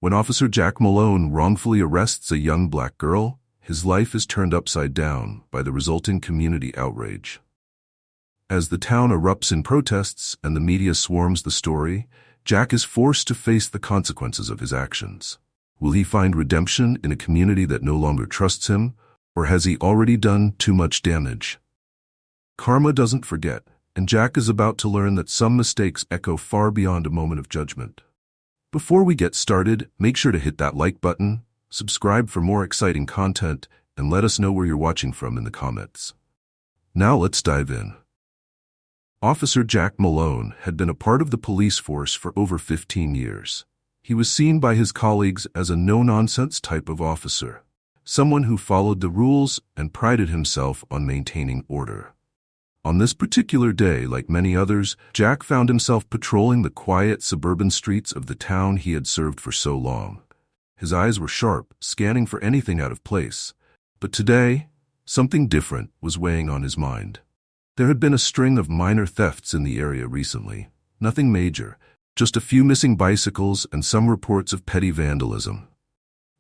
When Officer Jack Malone wrongfully arrests a young black girl, his life is turned upside down by the resulting community outrage. As the town erupts in protests and the media swarms the story, Jack is forced to face the consequences of his actions. Will he find redemption in a community that no longer trusts him, or has he already done too much damage? Karma doesn't forget, and Jack is about to learn that some mistakes echo far beyond a moment of judgment. Before we get started, make sure to hit that like button, subscribe for more exciting content, and let us know where you're watching from in the comments. Now let's dive in. Officer Jack Malone had been a part of the police force for over 15 years. He was seen by his colleagues as a no-nonsense type of officer, someone who followed the rules and prided himself on maintaining order. On this particular day, like many others, Jack found himself patrolling the quiet suburban streets of the town he had served for so long. His eyes were sharp, scanning for anything out of place. But today, something different was weighing on his mind. There had been a string of minor thefts in the area recently. Nothing major, just a few missing bicycles and some reports of petty vandalism.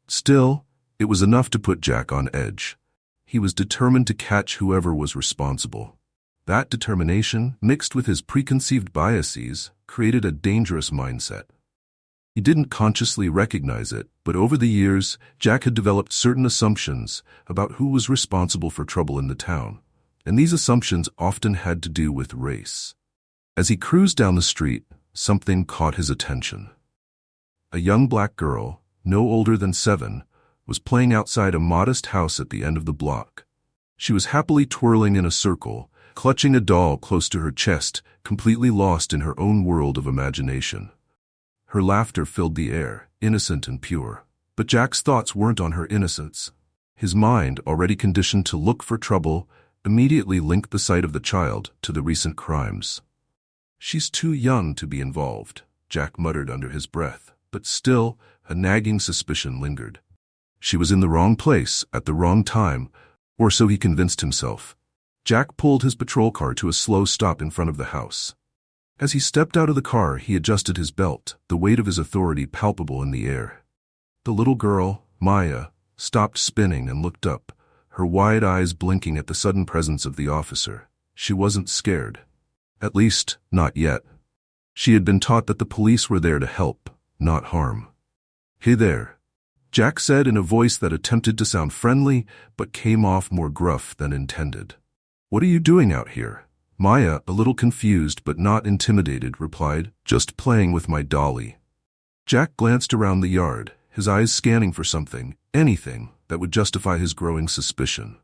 Still, it was enough to put Jack on edge. He was determined to catch whoever was responsible. That determination, mixed with his preconceived biases, created a dangerous mindset. He didn't consciously recognize it, but over the years, Jack had developed certain assumptions about who was responsible for trouble in the town, and these assumptions often had to do with race. As he cruised down the street, something caught his attention. A young black girl, no older than 7, was playing outside a modest house at the end of the block. She was happily twirling in a circle, clutching a doll close to her chest, completely lost in her own world of imagination. Her laughter filled the air, innocent and pure. But Jack's thoughts weren't on her innocence. His mind, already conditioned to look for trouble, immediately linked the sight of the child to the recent crimes. "She's too young to be involved," Jack muttered under his breath, but still, a nagging suspicion lingered. She was in the wrong place at the wrong time, or so he convinced himself. Jack pulled his patrol car to a slow stop in front of the house. As he stepped out of the car, he adjusted his belt, the weight of his authority palpable in the air. The little girl, Maya, stopped spinning and looked up, her wide eyes blinking at the sudden presence of the officer. She wasn't scared. At least, not yet. She had been taught that the police were there to help, not harm. "Hey there," Jack said in a voice that attempted to sound friendly, but came off more gruff than intended. "What are you doing out here?" Maya, a little confused but not intimidated, replied, "Just playing with my dolly." Jack glanced around the yard, his eyes scanning for something, anything, that would justify his growing suspicion.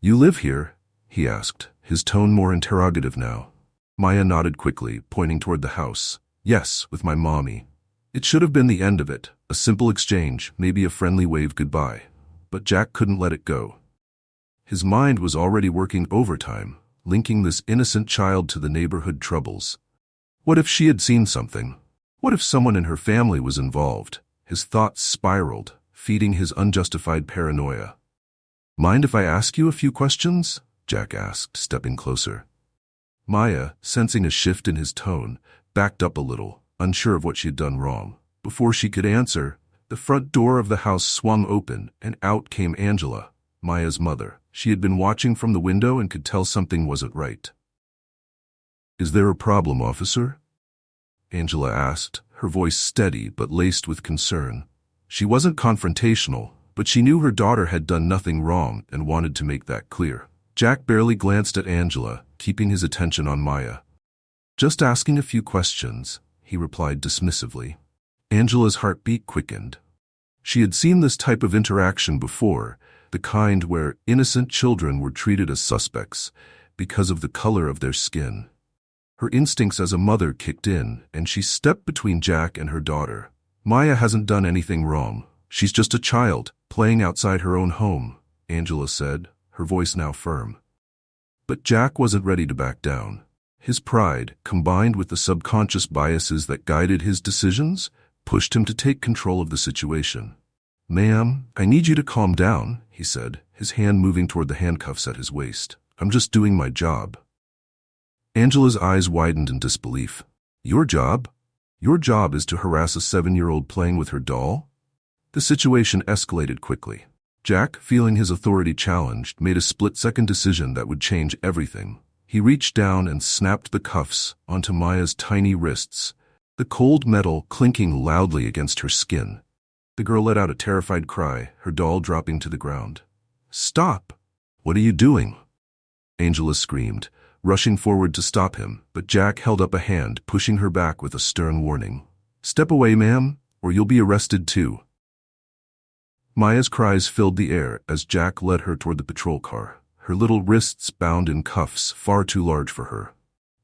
"You live here?" he asked, his tone more interrogative now. Maya nodded quickly, pointing toward the house. "Yes, with my mommy." It should have been the end of it, a simple exchange, maybe a friendly wave goodbye. But Jack couldn't let it go. His mind was already working overtime, linking this innocent child to the neighborhood troubles. What if she had seen something? What if someone in her family was involved? His thoughts spiraled, feeding his unjustified paranoia. "Mind if I ask you a few questions?" Jack asked, stepping closer. Maya, sensing a shift in his tone, backed up a little, unsure of what she had done wrong. Before she could answer, the front door of the house swung open, and out came Angela, Maya's mother. She had been watching from the window and could tell something wasn't right. "Is there a problem, officer?" Angela asked, her voice steady but laced with concern. She wasn't confrontational, but she knew her daughter had done nothing wrong and wanted to make that clear. Jack barely glanced at Angela, keeping his attention on Maya. "Just asking a few questions," he replied dismissively. Angela's heartbeat quickened. She had seen this type of interaction before, the kind where innocent children were treated as suspects because of the color of their skin. Her instincts as a mother kicked in, and she stepped between Jack and her daughter. "Maya hasn't done anything wrong. She's just a child, playing outside her own home," Angela said, her voice now firm. But Jack wasn't ready to back down. His pride, combined with the subconscious biases that guided his decisions, pushed him to take control of the situation. "Ma'am, I need you to calm down," he said, his hand moving toward the handcuffs at his waist. "I'm just doing my job." Angela's eyes widened in disbelief. "Your job?" Your job is to harass a 7-year-old playing with her doll? The situation escalated quickly. Jack, feeling his authority challenged, made a split-second decision that would change everything. He reached down and snapped the cuffs onto Maya's tiny wrists, the cold metal clinking loudly against her skin. The girl let out a terrified cry, her doll dropping to the ground. "Stop! What are you doing?" Angela screamed, rushing forward to stop him, but Jack held up a hand, pushing her back with a stern warning. "Step away, ma'am, or you'll be arrested too." Maya's cries filled the air as Jack led her toward the patrol car, her little wrists bound in cuffs far too large for her.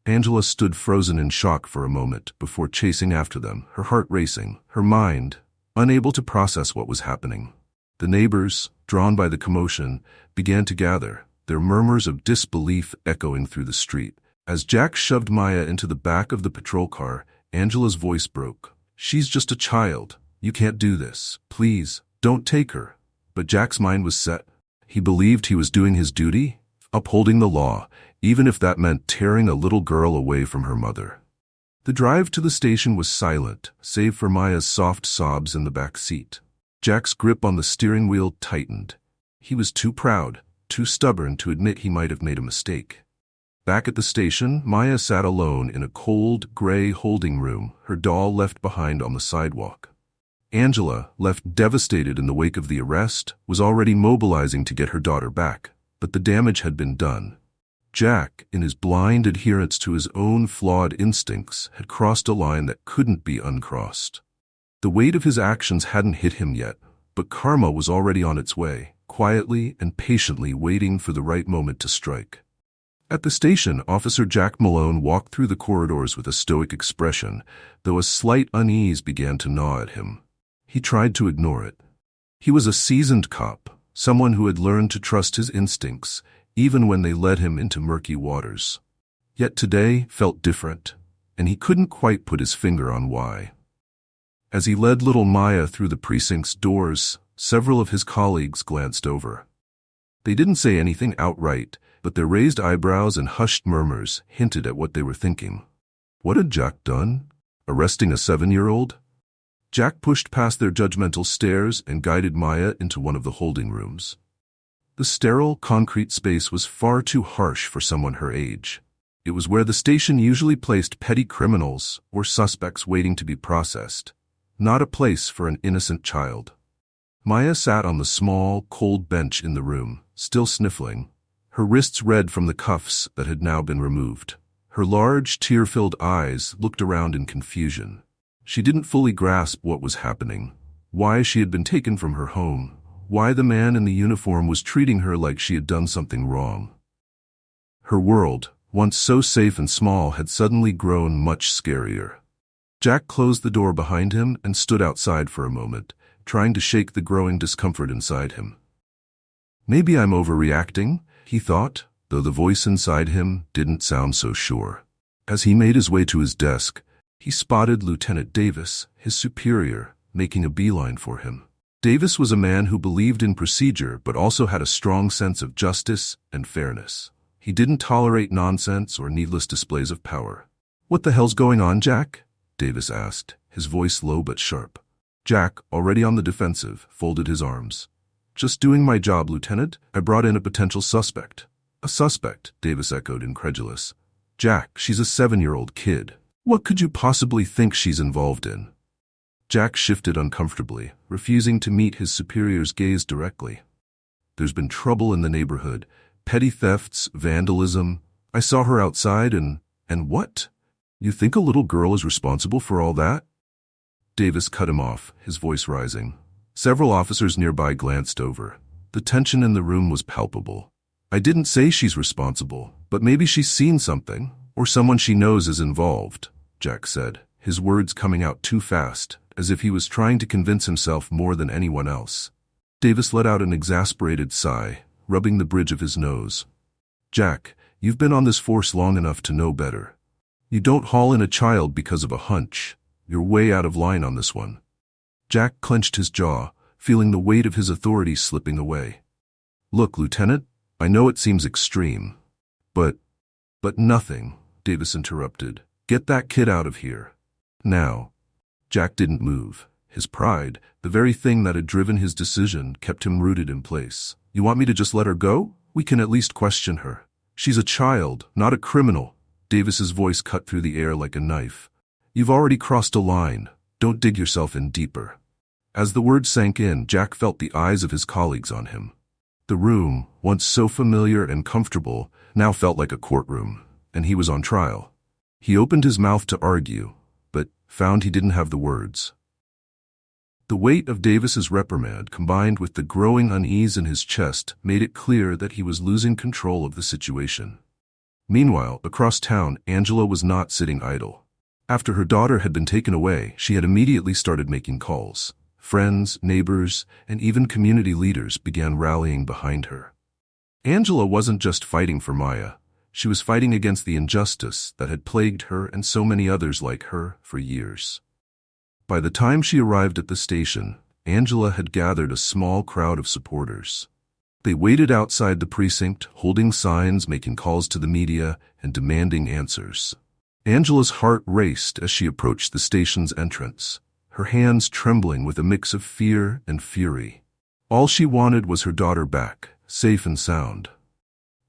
Angela stood frozen in shock for a moment before chasing after them, her heart racing, her mind unable to process what was happening. The neighbors, drawn by the commotion, began to gather, their murmurs of disbelief echoing through the street. As Jack shoved Maya into the back of the patrol car, Angela's voice broke. "She's just a child. You can't do this. Please, don't take her." But Jack's mind was set. He believed he was doing his duty, upholding the law, even if that meant tearing a little girl away from her mother. The drive to the station was silent, save for Maya's soft sobs in the back seat. Jack's grip on the steering wheel tightened. He was too proud, too stubborn to admit he might have made a mistake. Back at the station, Maya sat alone in a cold, gray holding room, her doll left behind on the sidewalk. Angela, left devastated in the wake of the arrest, was already mobilizing to get her daughter back, but the damage had been done. Jack, in his blind adherence to his own flawed instincts, had crossed a line that couldn't be uncrossed. The weight of his actions hadn't hit him yet, but karma was already on its way, quietly and patiently waiting for the right moment to strike. At the station, Officer Jack Malone walked through the corridors with a stoic expression, though a slight unease began to gnaw at him. He tried to ignore it. He was a seasoned cop, someone who had learned to trust his instincts, even when they led him into murky waters. Yet today felt different, and he couldn't quite put his finger on why. As he led little Maya through the precinct's doors, several of his colleagues glanced over. They didn't say anything outright, but their raised eyebrows and hushed murmurs hinted at what they were thinking. What had Jack done? Arresting a 7-year-old? Jack pushed past their judgmental stares and guided Maya into one of the holding rooms. The sterile, concrete space was far too harsh for someone her age. It was where the station usually placed petty criminals or suspects waiting to be processed, not a place for an innocent child. Maya sat on the small, cold bench in the room, still sniffling, her wrists red from the cuffs that had now been removed. Her large, tear-filled eyes looked around in confusion. She didn't fully grasp what was happening, why she had been taken from her home, why the man in the uniform was treating her like she had done something wrong. Her world, once so safe and small, had suddenly grown much scarier. Jack closed the door behind him and stood outside for a moment, trying to shake the growing discomfort inside him. Maybe I'm overreacting, he thought, though the voice inside him didn't sound so sure. As he made his way to his desk, he spotted Lieutenant Davis, his superior, making a beeline for him. Davis was a man who believed in procedure but also had a strong sense of justice and fairness. He didn't tolerate nonsense or needless displays of power. "What the hell's going on, Jack?" Davis asked, his voice low but sharp. Jack, already on the defensive, folded his arms. "Just doing my job, Lieutenant. I brought in a potential suspect." "A suspect?" Davis echoed, incredulous. "Jack, she's a 7-year-old kid. What could you possibly think she's involved in?" Jack shifted uncomfortably, refusing to meet his superior's gaze directly. "There's been trouble in the neighborhood. Petty thefts, vandalism. I saw her outside and what? You think a little girl is responsible for all that?" Davis cut him off, his voice rising. Several officers nearby glanced over. The tension in the room was palpable. "I didn't say she's responsible, but maybe she's seen something, or someone she knows is involved," Jack said, his words coming out too fast, as if he was trying to convince himself more than anyone else. Davis let out an exasperated sigh, rubbing the bridge of his nose. "Jack, you've been on this force long enough to know better. You don't haul in a child because of a hunch. You're way out of line on this one." Jack clenched his jaw, feeling the weight of his authority slipping away. "Look, Lieutenant, I know it seems extreme. But nothing," Davis interrupted. "Get that kid out of here. Now." Jack didn't move. His pride, the very thing that had driven his decision, kept him rooted in place. "You want me to just let her go? We can at least question her. She's a child, not a criminal." Davis's voice cut through the air like a knife. "You've already crossed a line. Don't dig yourself in deeper." As the words sank in, Jack felt the eyes of his colleagues on him. The room, once so familiar and comfortable, now felt like a courtroom, and he was on trial. He opened his mouth to argue, but found he didn't have the words. The weight of Davis's reprimand, combined with the growing unease in his chest, made it clear that he was losing control of the situation. Meanwhile, across town, Angela was not sitting idle. After her daughter had been taken away, she had immediately started making calls. Friends, neighbors, and even community leaders began rallying behind her. Angela wasn't just fighting for Maya. She was fighting against the injustice that had plagued her and so many others like her for years. By the time she arrived at the station, Angela had gathered a small crowd of supporters. They waited outside the precinct, holding signs, making calls to the media, and demanding answers. Angela's heart raced as she approached the station's entrance, her hands trembling with a mix of fear and fury. All she wanted was her daughter back, safe and sound.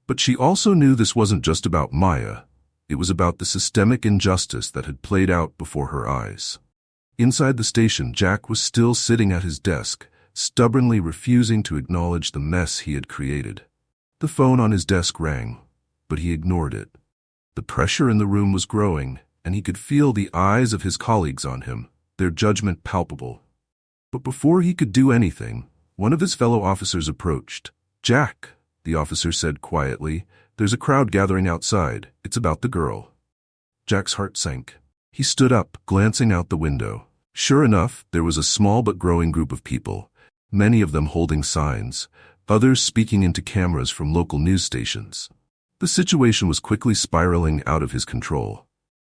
But she also knew this wasn't just about Maya. It was about the systemic injustice that had played out before her eyes. Inside the station, Jack was still sitting at his desk, stubbornly refusing to acknowledge the mess he had created. The phone on his desk rang, but he ignored it. The pressure in the room was growing, and he could feel the eyes of his colleagues on him, their judgment palpable. But before he could do anything, one of his fellow officers approached. "Jack," the officer said quietly, "there's a crowd gathering outside. It's about the girl." Jack's heart sank. He stood up, glancing out the window. Sure enough, there was a small but growing group of people, many of them holding signs, others speaking into cameras from local news stations. The situation was quickly spiraling out of his control.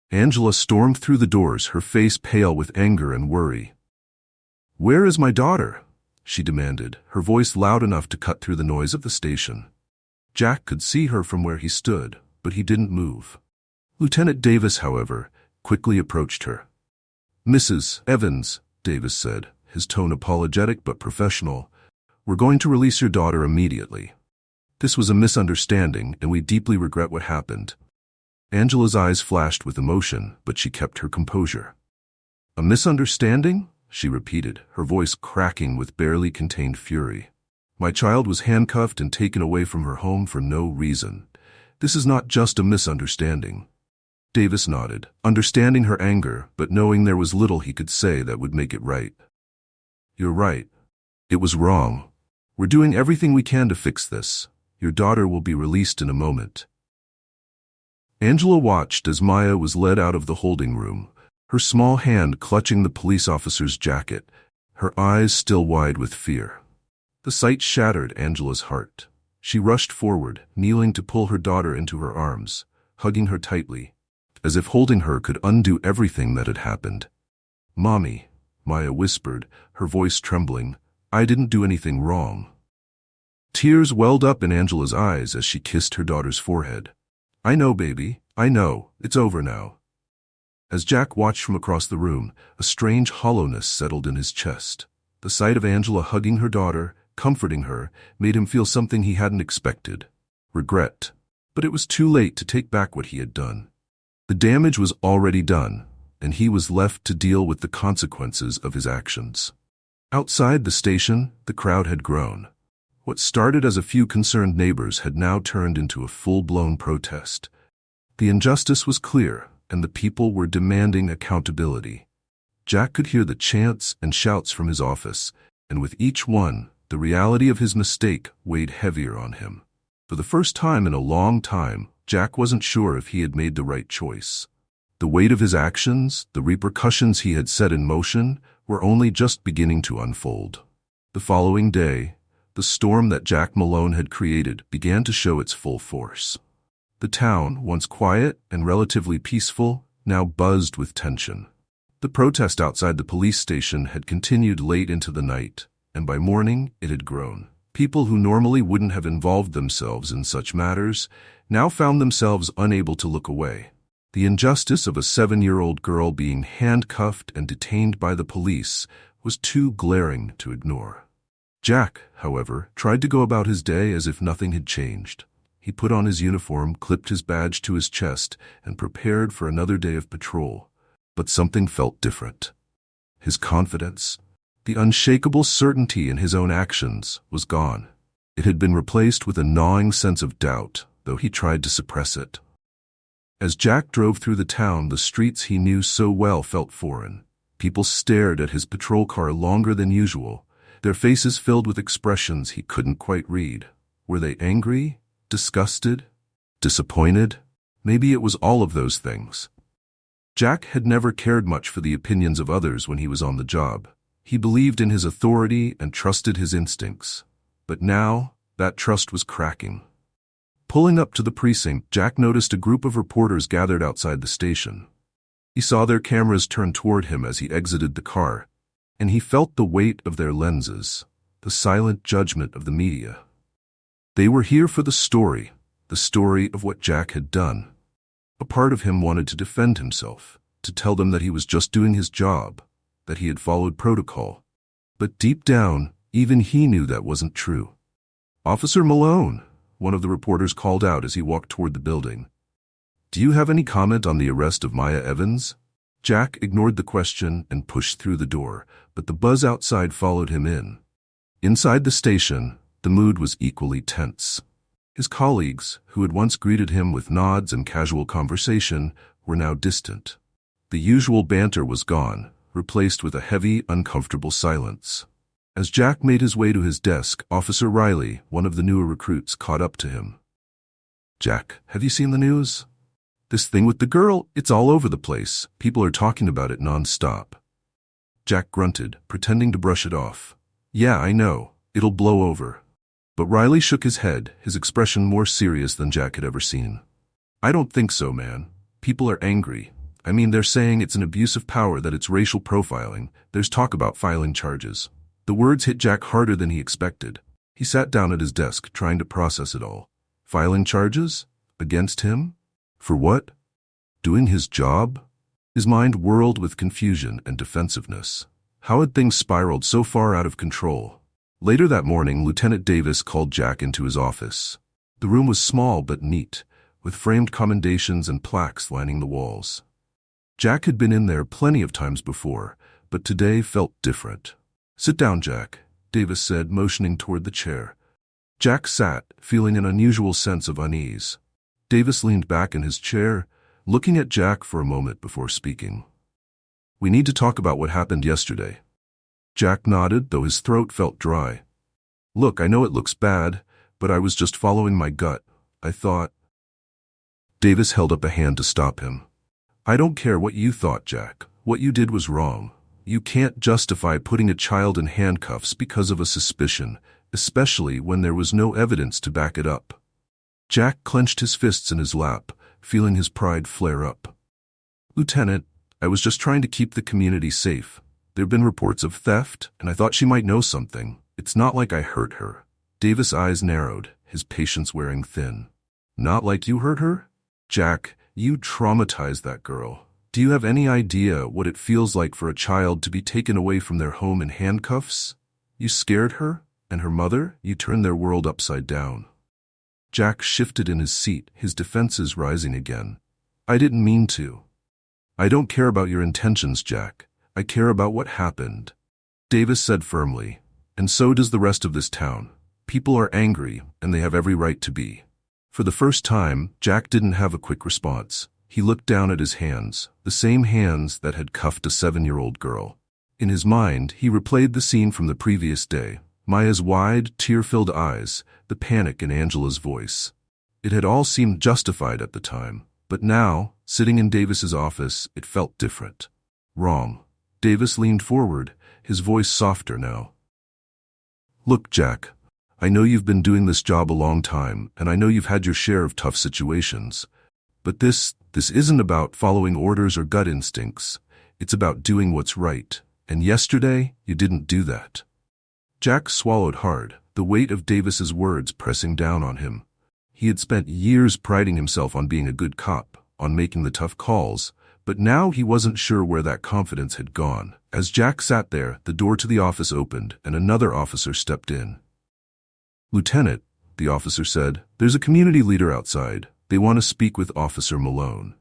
Angela stormed through the doors, her face pale with anger and worry. "Where is my daughter?" she demanded, her voice loud enough to cut through the noise of the station. Jack could see her from where he stood, but he didn't move. Lieutenant Davis, however, quickly approached her. "Mrs. Evans," Davis said, his tone apologetic but professional, "we're going to release your daughter immediately. This was a misunderstanding, and we deeply regret what happened." Angela's eyes flashed with emotion, but she kept her composure. "A misunderstanding?" she repeated, her voice cracking with barely contained fury. "My child was handcuffed and taken away from her home for no reason. This is not just a misunderstanding." Davis nodded, understanding her anger, but knowing there was little he could say that would make it right. "You're right. It was wrong. We're doing everything we can to fix this. Your daughter will be released in a moment." Angela watched as Maya was led out of the holding room, her small hand clutching the police officer's jacket, her eyes still wide with fear. The sight shattered Angela's heart. She rushed forward, kneeling to pull her daughter into her arms, hugging her tightly, as if holding her could undo everything that had happened. "Mommy," Maya whispered, her voice trembling, "I didn't do anything wrong." Tears welled up in Angela's eyes as she kissed her daughter's forehead. "I know, baby. I know. It's over now." As Jack watched from across the room, a strange hollowness settled in his chest. The sight of Angela hugging her daughter, comforting her, made him feel something he hadn't expected: regret. But it was too late to take back what he had done. The damage was already done, and he was left to deal with the consequences of his actions. Outside the station, the crowd had grown. What started as a few concerned neighbors had now turned into a full-blown protest. The injustice was clear, and the people were demanding accountability. Jack could hear the chants and shouts from his office, and with each one, the reality of his mistake weighed heavier on him. For the first time in a long time, Jack wasn't sure if he had made the right choice. The weight of his actions, the repercussions he had set in motion, were only just beginning to unfold. The following day, the storm that Jack Malone had created began to show its full force. The town, once quiet and relatively peaceful, now buzzed with tension. The protest outside the police station had continued late into the night, and by morning it had grown. People who normally wouldn't have involved themselves in such matters now found themselves unable to look away. The injustice of a 7-year-old girl being handcuffed and detained by the police was too glaring to ignore. Jack, however, tried to go about his day as if nothing had changed. He put on his uniform, clipped his badge to his chest, and prepared for another day of patrol. But something felt different. His confidence, the unshakable certainty in his own actions, was gone. It had been replaced with a gnawing sense of doubt, though he tried to suppress it. As Jack drove through the town, the streets he knew so well felt foreign. People stared at his patrol car longer than usual, their faces filled with expressions he couldn't quite read. Were they angry? Disgusted? Disappointed? Maybe it was all of those things. Jack had never cared much for the opinions of others when he was on the job. He believed in his authority and trusted his instincts. But now, that trust was cracking. Pulling up to the precinct, Jack noticed a group of reporters gathered outside the station. He saw their cameras turn toward him as he exited the car, and he felt the weight of their lenses, the silent judgment of the media. They were here for the story of what Jack had done. A part of him wanted to defend himself, to tell them that he was just doing his job, that he had followed protocol. But deep down, even he knew that wasn't true. "Officer Malone," one of the reporters called out as he walked toward the building. "Do you have any comment on the arrest of Maya Evans?" Jack ignored the question and pushed through the door, but the buzz outside followed him in. Inside the station, the mood was equally tense. His colleagues, who had once greeted him with nods and casual conversation, were now distant. The usual banter was gone, replaced with a heavy, uncomfortable silence. As Jack made his way to his desk, Officer Riley, one of the newer recruits, caught up to him. "Jack, have you seen the news? This thing with the girl, it's all over the place. People are talking about it non-stop." Jack grunted, pretending to brush it off. "Yeah, I know. It'll blow over." But Riley shook his head, his expression more serious than Jack had ever seen. "I don't think so, man. People are angry. I mean, they're saying it's an abuse of power, that it's racial profiling. There's talk about filing charges." The words hit Jack harder than he expected. He sat down at his desk, trying to process it all. Filing charges? Against him? For what? Doing his job? His mind whirled with confusion and defensiveness. How had things spiraled so far out of control? Later that morning, Lieutenant Davis called Jack into his office. The room was small but neat, with framed commendations and plaques lining the walls. Jack had been in there plenty of times before, but today felt different. "Sit down, Jack," Davis said, motioning toward the chair. Jack sat, feeling an unusual sense of unease. Davis leaned back in his chair, looking at Jack for a moment before speaking. "We need to talk about what happened yesterday." Jack nodded, though his throat felt dry. "Look, I know it looks bad, but I was just following my gut. I thought—" Davis held up a hand to stop him. "I don't care what you thought, Jack. What you did was wrong. You can't justify putting a child in handcuffs because of a suspicion, especially when there was no evidence to back it up." Jack clenched his fists in his lap, feeling his pride flare up. "Lieutenant, I was just trying to keep the community safe. There've been reports of theft, and I thought she might know something. It's not like I hurt her." Davis' eyes narrowed, his patience wearing thin. "Not like you hurt her? Jack, you traumatized that girl. Do you have any idea what it feels like for a child to be taken away from their home in handcuffs? You scared her, and her mother. You turned their world upside down." Jack shifted in his seat, his defenses rising again. "I didn't mean to." "I don't care about your intentions, Jack. I care about what happened," Davis said firmly. "And so does the rest of this town. People are angry, and they have every right to be." For the first time, Jack didn't have a quick response. He looked down at his hands, the same hands that had cuffed a 7-year-old girl. In his mind, he replayed the scene from the previous day. Maya's wide, tear-filled eyes, the panic in Angela's voice. It had all seemed justified at the time, but now, sitting in Davis's office, it felt different. Wrong. Davis leaned forward, his voice softer now. "Look, Jack, I know you've been doing this job a long time, and I know you've had your share of tough situations. But this isn't about following orders or gut instincts. It's about doing what's right, and yesterday, you didn't do that." Jack swallowed hard, the weight of Davis's words pressing down on him. He had spent years priding himself on being a good cop, on making the tough calls, but now he wasn't sure where that confidence had gone. As Jack sat there, the door to the office opened and another officer stepped in. "Lieutenant," the officer said, "there's a community leader outside. They want to speak with Officer Malone."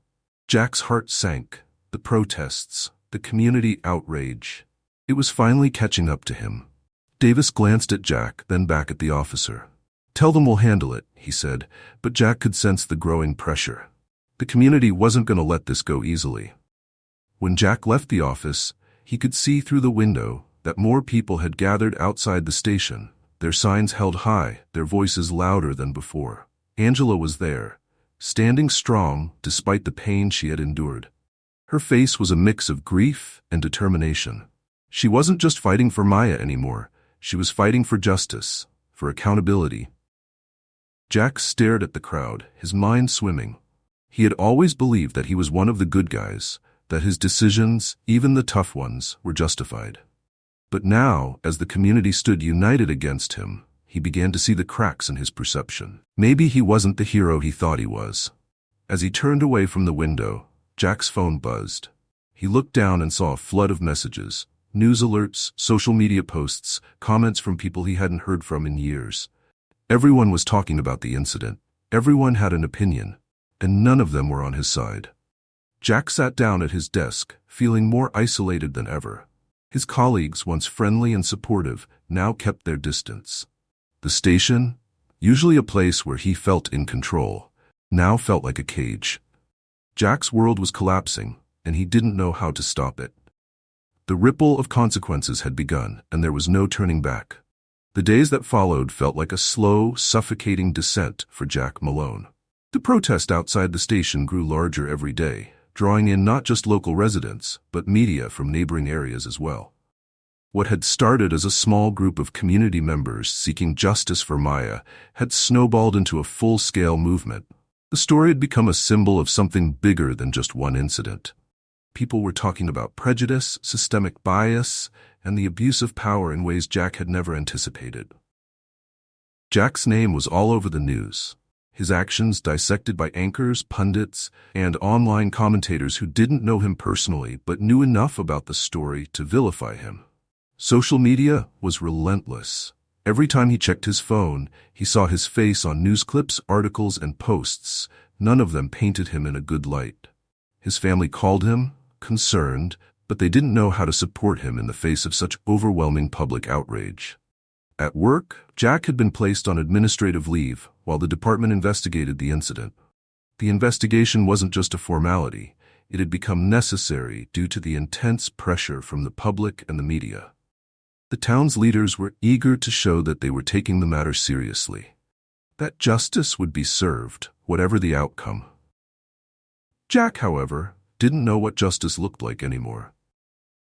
Jack's heart sank. The protests, the community outrage. It was finally catching up to him. Davis glanced at Jack, then back at the officer. "Tell them we'll handle it," he said, but Jack could sense the growing pressure. The community wasn't going to let this go easily. When Jack left the office, he could see through the window that more people had gathered outside the station, their signs held high, their voices louder than before. Angela was there, standing strong despite the pain she had endured. Her face was a mix of grief and determination. She wasn't just fighting for Maya anymore. She was fighting for justice, for accountability. Jack stared at the crowd, his mind swimming. He had always believed that he was one of the good guys, that his decisions, even the tough ones, were justified. But now, as the community stood united against him, he began to see the cracks in his perception. Maybe he wasn't the hero he thought he was. As he turned away from the window, Jack's phone buzzed. He looked down and saw a flood of messages, news alerts, social media posts, comments from people he hadn't heard from in years. Everyone was talking about the incident. Everyone had an opinion, and none of them were on his side. Jack sat down at his desk, feeling more isolated than ever. His colleagues, once friendly and supportive, now kept their distance. The station, usually a place where he felt in control, now felt like a cage. Jack's world was collapsing, and he didn't know how to stop it. The ripple of consequences had begun, and there was no turning back. The days that followed felt like a slow, suffocating descent for Jack Malone. The protest outside the station grew larger every day, drawing in not just local residents, but media from neighboring areas as well. What had started as a small group of community members seeking justice for Maya had snowballed into a full-scale movement. The story had become a symbol of something bigger than just one incident. People were talking about prejudice, systemic bias, and the abuse of power in ways Jack had never anticipated. Jack's name was all over the news, his actions dissected by anchors, pundits, and online commentators who didn't know him personally but knew enough about the story to vilify him. Social media was relentless. Every time he checked his phone, he saw his face on news clips, articles, and posts. None of them painted him in a good light. His family called him, concerned, but they didn't know how to support him in the face of such overwhelming public outrage. At work, Jack had been placed on administrative leave while the department investigated the incident. The investigation wasn't just a formality. It had become necessary due to the intense pressure from the public and the media. The town's leaders were eager to show that they were taking the matter seriously, that justice would be served, whatever the outcome. Jack, however, didn't know what justice looked like anymore.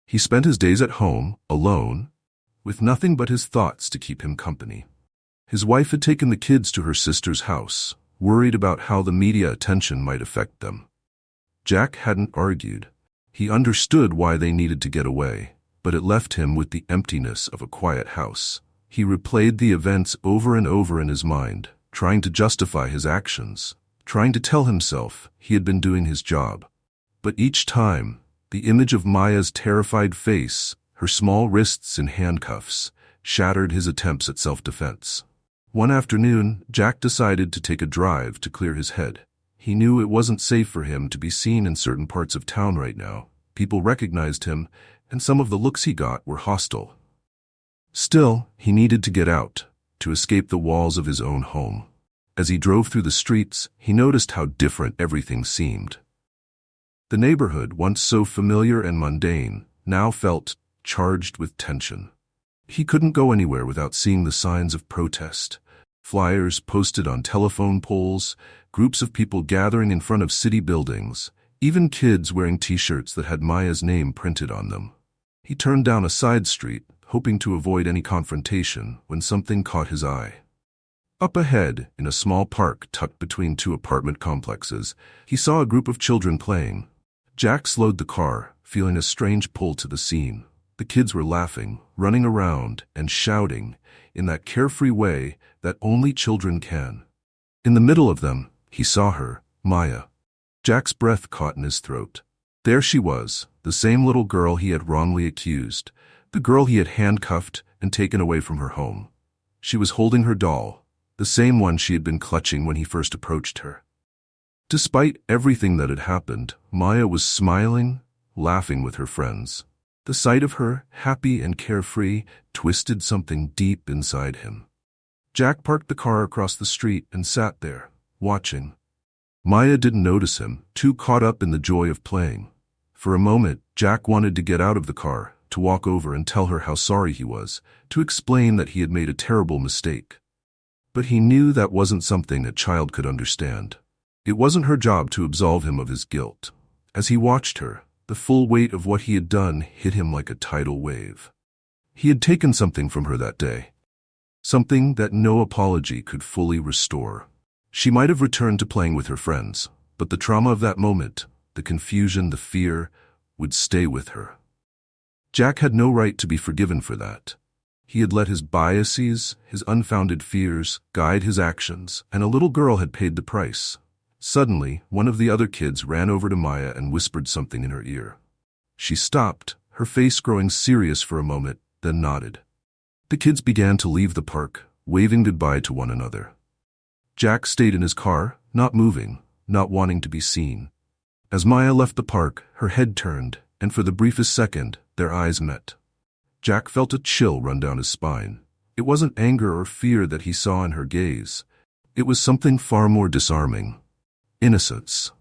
He spent his days at home, alone, with nothing but his thoughts to keep him company. His wife had taken the kids to her sister's house, worried about how the media attention might affect them. Jack hadn't argued. He understood why they needed to get away, but it left him with the emptiness of a quiet house. He replayed the events over and over in his mind, trying to justify his actions, trying to tell himself he had been doing his job. But each time, the image of Maya's terrified face, her small wrists in handcuffs, shattered his attempts at self-defense. One afternoon, Jack decided to take a drive to clear his head. He knew it wasn't safe for him to be seen in certain parts of town right now. People recognized him, and some of the looks he got were hostile. Still, he needed to get out, to escape the walls of his own home. As he drove through the streets, he noticed how different everything seemed. The neighborhood, once so familiar and mundane, now felt charged with tension. He couldn't go anywhere without seeing the signs of protest. Flyers posted on telephone poles, groups of people gathering in front of city buildings, even kids wearing t-shirts that had Maya's name printed on them. He turned down a side street, hoping to avoid any confrontation, when something caught his eye. Up ahead, in a small park tucked between two apartment complexes, he saw a group of children playing. Jack slowed the car, feeling a strange pull to the scene. The kids were laughing, running around, and shouting, in that carefree way that only children can. In the middle of them, he saw her, Maya. Jack's breath caught in his throat. There she was, the same little girl he had wrongly accused, the girl he had handcuffed and taken away from her home. She was holding her doll, the same one she had been clutching when he first approached her. Despite everything that had happened, Maya was smiling, laughing with her friends. The sight of her, happy and carefree, twisted something deep inside him. Jack parked the car across the street and sat there, watching. Maya didn't notice him, too caught up in the joy of playing. For a moment, Jack wanted to get out of the car, to walk over and tell her how sorry he was, to explain that he had made a terrible mistake. But he knew that wasn't something a child could understand. It wasn't her job to absolve him of his guilt. As he watched her, the full weight of what he had done hit him like a tidal wave. He had taken something from her that day. Something that no apology could fully restore. She might have returned to playing with her friends, but the trauma of that moment, the confusion, the fear, would stay with her. Jack had no right to be forgiven for that. He had let his biases, his unfounded fears, guide his actions, and a little girl had paid the price. Suddenly, one of the other kids ran over to Maya and whispered something in her ear. She stopped, her face growing serious for a moment, then nodded. The kids began to leave the park, waving goodbye to one another. Jack stayed in his car, not moving, not wanting to be seen. As Maya left the park, her head turned, and for the briefest second, their eyes met. Jack felt a chill run down his spine. It wasn't anger or fear that he saw in her gaze. It was something far more disarming. Innocence.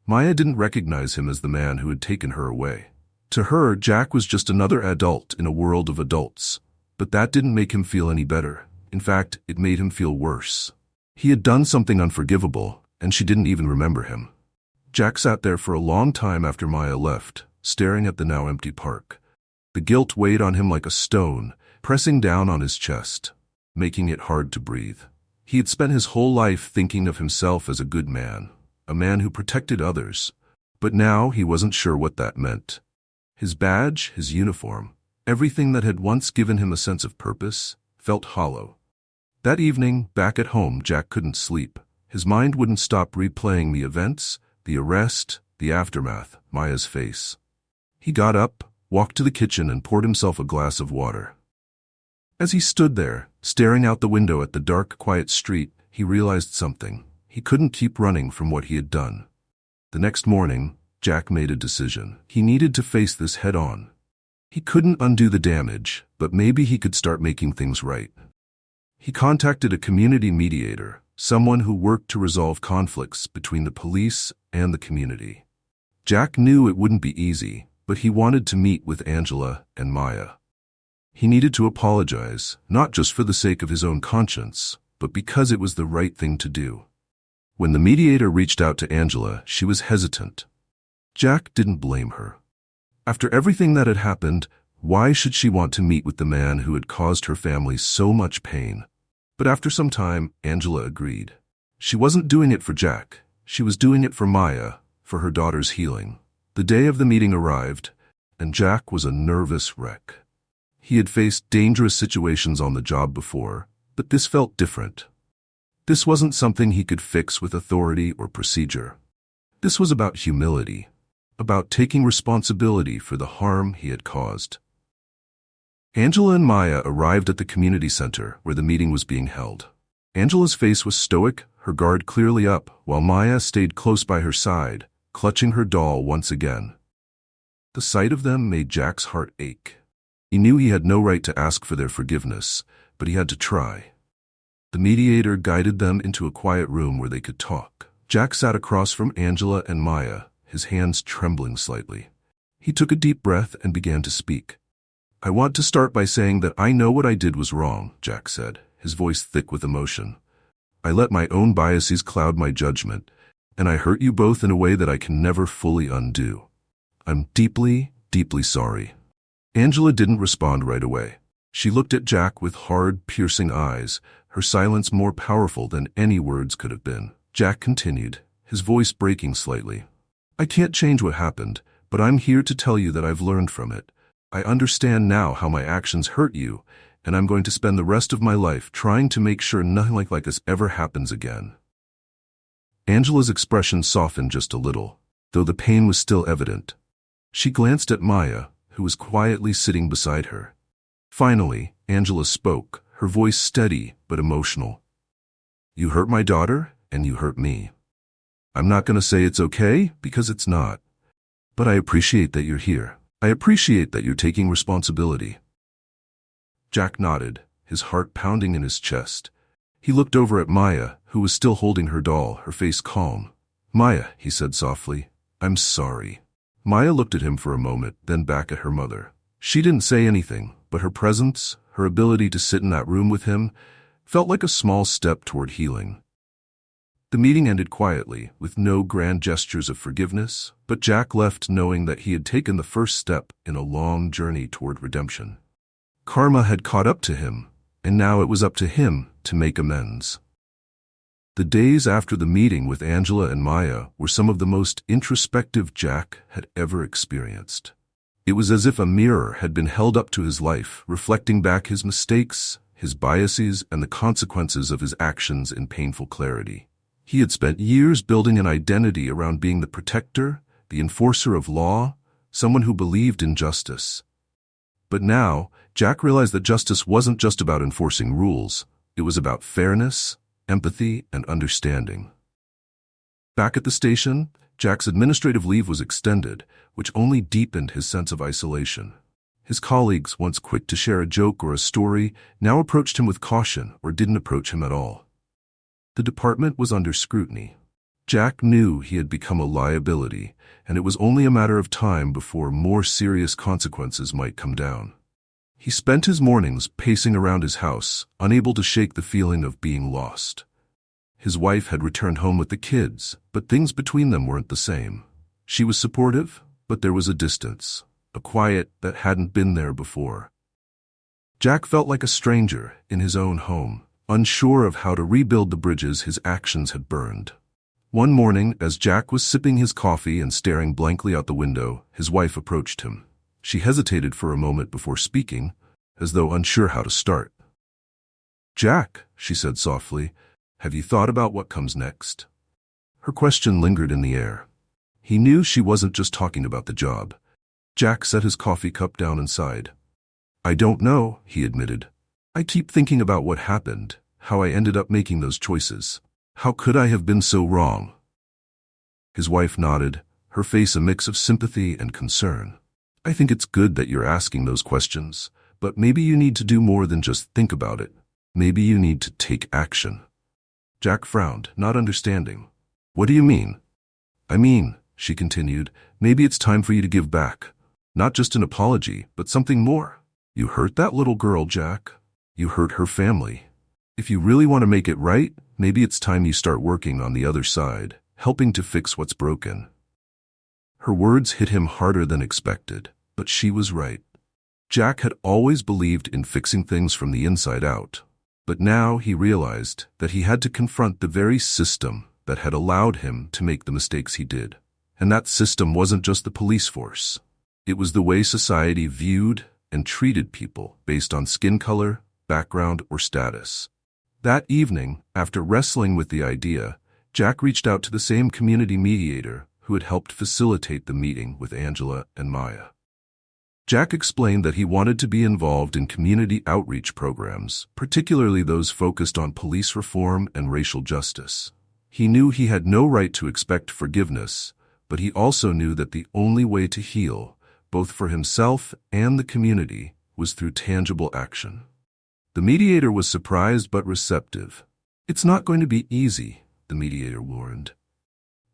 Maya didn't recognize him as the man who had taken her away. To her, Jack was just another adult in a world of adults. But that didn't make him feel any better. In fact, it made him feel worse. He had done something unforgivable, and she didn't even remember him. Jack sat there for a long time after Maya left, staring at the now empty park. The guilt weighed on him like a stone, pressing down on his chest, making it hard to breathe. He had spent his whole life thinking of himself as a good man, a man who protected others, but now he wasn't sure what that meant. His badge, his uniform, everything that had once given him a sense of purpose, felt hollow. That evening, back at home, Jack couldn't sleep. His mind wouldn't stop replaying the events, the arrest, the aftermath, Maya's face. He got up, walked to the kitchen and poured himself a glass of water. As he stood there, staring out the window at the dark, quiet street, he realized something. He couldn't keep running from what he had done. The next morning, Jack made a decision. He needed to face this head-on. He couldn't undo the damage, but maybe he could start making things right. He contacted a community mediator, someone who worked to resolve conflicts between the police and the community. Jack knew it wouldn't be easy, but he wanted to meet with Angela and Maya. He needed to apologize, not just for the sake of his own conscience, but because it was the right thing to do. When the mediator reached out to Angela, she was hesitant. Jack didn't blame her. After everything that had happened, why should she want to meet with the man who had caused her family so much pain? But after some time, Angela agreed. She wasn't doing it for Jack. She was doing it for Maya, for her daughter's healing. The day of the meeting arrived, and Jack was a nervous wreck. He had faced dangerous situations on the job before, but this felt different. This wasn't something he could fix with authority or procedure. This was about humility, about taking responsibility for the harm he had caused. Angela and Maya arrived at the community center where the meeting was being held. Angela's face was stoic, her guard clearly up, while Maya stayed close by her side, clutching her doll once again. The sight of them made Jack's heart ache. He knew he had no right to ask for their forgiveness, but he had to try. The mediator guided them into a quiet room where they could talk. Jack sat across from Angela and Maya, his hands trembling slightly. He took a deep breath and began to speak. "I want to start by saying that I know what I did was wrong," Jack said, his voice thick with emotion. "I let my own biases cloud my judgment, and I hurt you both in a way that I can never fully undo. I'm deeply, deeply sorry." Angela didn't respond right away. She looked at Jack with hard, piercing eyes, her silence more powerful than any words could have been. Jack continued, his voice breaking slightly. "I can't change what happened, but I'm here to tell you that I've learned from it. I understand now how my actions hurt you, and I'm going to spend the rest of my life trying to make sure nothing like this ever happens again." Angela's expression softened just a little, though the pain was still evident. She glanced at Maya, who was quietly sitting beside her. Finally, Angela spoke, her voice steady but emotional. "You hurt my daughter, and you hurt me. I'm not going to say it's okay, because it's not. But I appreciate that you're here. I appreciate that you're taking responsibility." Jack nodded, his heart pounding in his chest. He looked over at Maya, who was still holding her doll, her face calm. "Maya," he said softly, "I'm sorry." Maya looked at him for a moment, then back at her mother. She didn't say anything, but her presence, her ability to sit in that room with him, felt like a small step toward healing. The meeting ended quietly, with no grand gestures of forgiveness, but Jack left knowing that he had taken the first step in a long journey toward redemption. Karma had caught up to him, and now it was up to him to make amends. The days after the meeting with Angela and Maya were some of the most introspective Jack had ever experienced. It was as if a mirror had been held up to his life, reflecting back his mistakes, his biases, and the consequences of his actions in painful clarity. He had spent years building an identity around being the protector, the enforcer of law, someone who believed in justice. But now, Jack realized that justice wasn't just about enforcing rules. It was about fairness, empathy, and understanding. Back at the station, Jack's administrative leave was extended, which only deepened his sense of isolation. His colleagues, once quick to share a joke or a story, now approached him with caution or didn't approach him at all. The department was under scrutiny. Jack knew he had become a liability, and it was only a matter of time before more serious consequences might come down. He spent his mornings pacing around his house, unable to shake the feeling of being lost. His wife had returned home with the kids, but things between them weren't the same. She was supportive, but there was a distance, a quiet that hadn't been there before. Jack felt like a stranger in his own home, unsure of how to rebuild the bridges his actions had burned. One morning, as Jack was sipping his coffee and staring blankly out the window, his wife approached him. She hesitated for a moment before speaking, as though unsure how to start. "Jack," she said softly, "have you thought about what comes next?" Her question lingered in the air. He knew she wasn't just talking about the job. Jack set his coffee cup down and sighed. "I don't know," he admitted. "I keep thinking about what happened, how I ended up making those choices. How could I have been so wrong?" His wife nodded, her face a mix of sympathy and concern. "I think it's good that you're asking those questions, but maybe you need to do more than just think about it. Maybe you need to take action." Jack frowned, not understanding. "What do you mean?" "I mean," she continued, "maybe it's time for you to give back. Not just an apology, but something more. You hurt that little girl, Jack. You hurt her family. If you really want to make it right, maybe it's time you start working on the other side, helping to fix what's broken." Her words hit him harder than expected, but she was right. Jack had always believed in fixing things from the inside out, but now he realized that he had to confront the very system that had allowed him to make the mistakes he did. And that system wasn't just the police force. It was the way society viewed and treated people based on skin color, background, or status. That evening, after wrestling with the idea, Jack reached out to the same community mediator who had helped facilitate the meeting with Angela and Maya. Jack explained that he wanted to be involved in community outreach programs, particularly those focused on police reform and racial justice. He knew he had no right to expect forgiveness, but he also knew that the only way to heal, both for himself and the community, was through tangible action. The mediator was surprised but receptive. "It's not going to be easy," the mediator warned.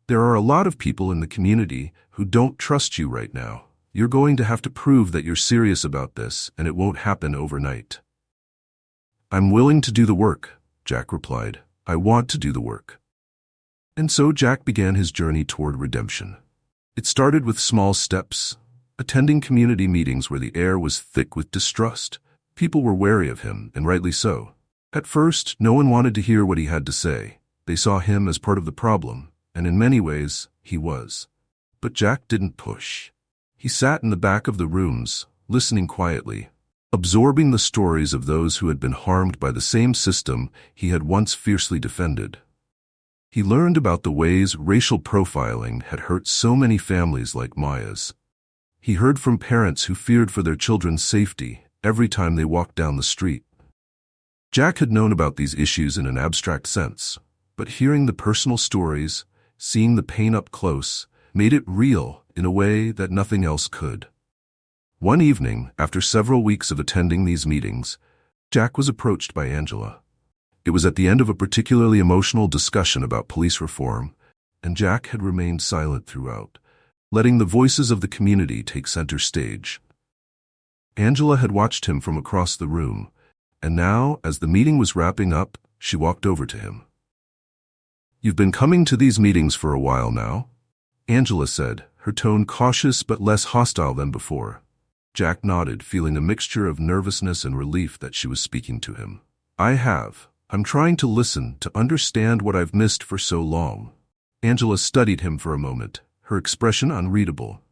"There are a lot of people in the community who don't trust you right now. You're going to have to prove that you're serious about this, and it won't happen overnight." "I'm willing to do the work," Jack replied. "I want to do the work." And so Jack began his journey toward redemption. It started with small steps, attending community meetings where the air was thick with distrust. People were wary of him, and rightly so. At first, no one wanted to hear what he had to say. They saw him as part of the problem, and in many ways, he was. But Jack didn't push. He sat in the back of the rooms, listening quietly, absorbing the stories of those who had been harmed by the same system he had once fiercely defended. He learned about the ways racial profiling had hurt so many families like Maya's. He heard from parents who feared for their children's safety every time they walked down the street. Jack had known about these issues in an abstract sense, but hearing the personal stories, seeing the pain up close, made it real in a way that nothing else could. One evening, after several weeks of attending these meetings, Jack was approached by Angela. It was at the end of a particularly emotional discussion about police reform, and Jack had remained silent throughout, letting the voices of the community take center stage. Angela had watched him from across the room, and now, as the meeting was wrapping up, she walked over to him. "You've been coming to these meetings for a while now," Angela said, her tone cautious but less hostile than before. Jack nodded, feeling a mixture of nervousness and relief that she was speaking to him. "I have. I'm trying to listen, to understand what I've missed for so long." Angela studied him for a moment, her expression unreadable.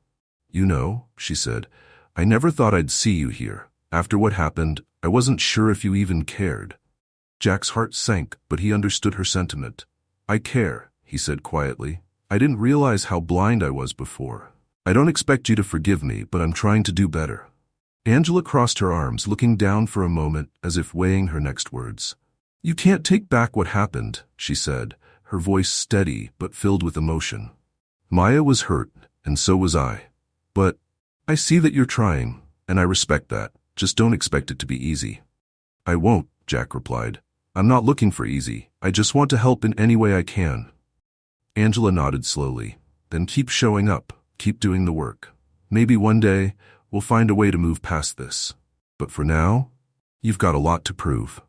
"You know," she said, "I never thought I'd see you here. After what happened, I wasn't sure if you even cared." Jack's heart sank, but he understood her sentiment. "I care," he said quietly. "I didn't realize how blind I was before. I don't expect you to forgive me, but I'm trying to do better." Angela crossed her arms, looking down for a moment as if weighing her next words. "You can't take back what happened," she said, her voice steady but filled with emotion. "Maya was hurt, and so was I. But I see that you're trying, and I respect that. Just don't expect it to be easy." "I won't," Jack replied. "I'm not looking for easy. I just want to help in any way I can." Angela nodded slowly. "Then keep showing up. Keep doing the work. Maybe one day, we'll find a way to move past this. But for now, you've got a lot to prove."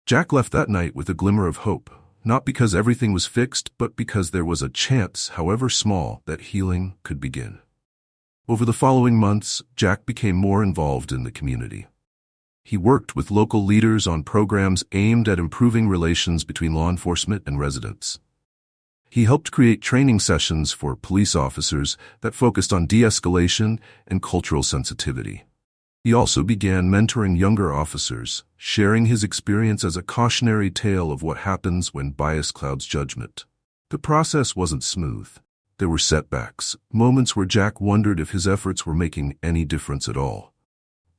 Jack left that night with a glimmer of hope, not because everything was fixed, but because there was a chance, however small, that healing could begin. Over the following months, Jack became more involved in the community. He worked with local leaders on programs aimed at improving relations between law enforcement and residents. He helped create training sessions for police officers that focused on de-escalation and cultural sensitivity. He also began mentoring younger officers, sharing his experience as a cautionary tale of what happens when bias clouds judgment. The process wasn't smooth. There were setbacks, moments where Jack wondered if his efforts were making any difference at all.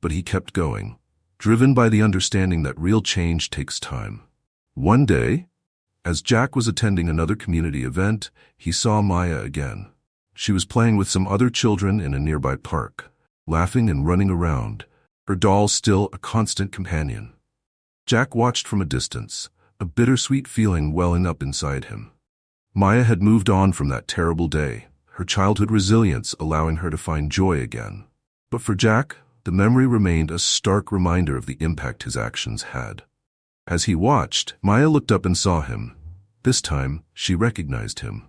But he kept going, driven by the understanding that real change takes time. One day, as Jack was attending another community event, he saw Maya again. She was playing with some other children in a nearby park, laughing and running around, her doll still a constant companion. Jack watched from a distance, a bittersweet feeling welling up inside him. Maya had moved on from that terrible day, her childhood resilience allowing her to find joy again. But for Jack, the memory remained a stark reminder of the impact his actions had. As he watched, Maya looked up and saw him. This time, she recognized him.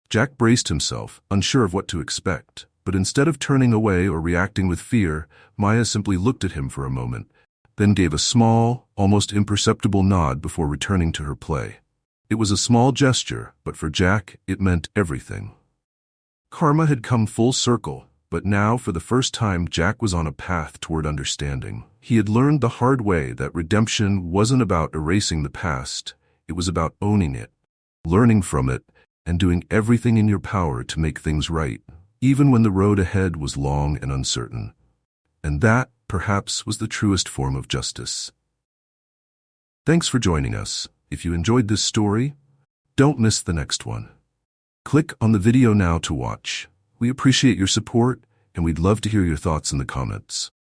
Jack braced himself, unsure of what to expect, but instead of turning away or reacting with fear, Maya simply looked at him for a moment, then gave a small, almost imperceptible nod before returning to her play. It was a small gesture, but for Jack, it meant everything. Karma had come full circle, but now, for the first time, Jack was on a path toward understanding. He had learned the hard way that redemption wasn't about erasing the past, it was about owning it, learning from it, and doing everything in your power to make things right, even when the road ahead was long and uncertain. And that, perhaps, was the truest form of justice. Thanks for joining us. If you enjoyed this story, don't miss the next one. Click on the video now to watch. We appreciate your support, and we'd love to hear your thoughts in the comments.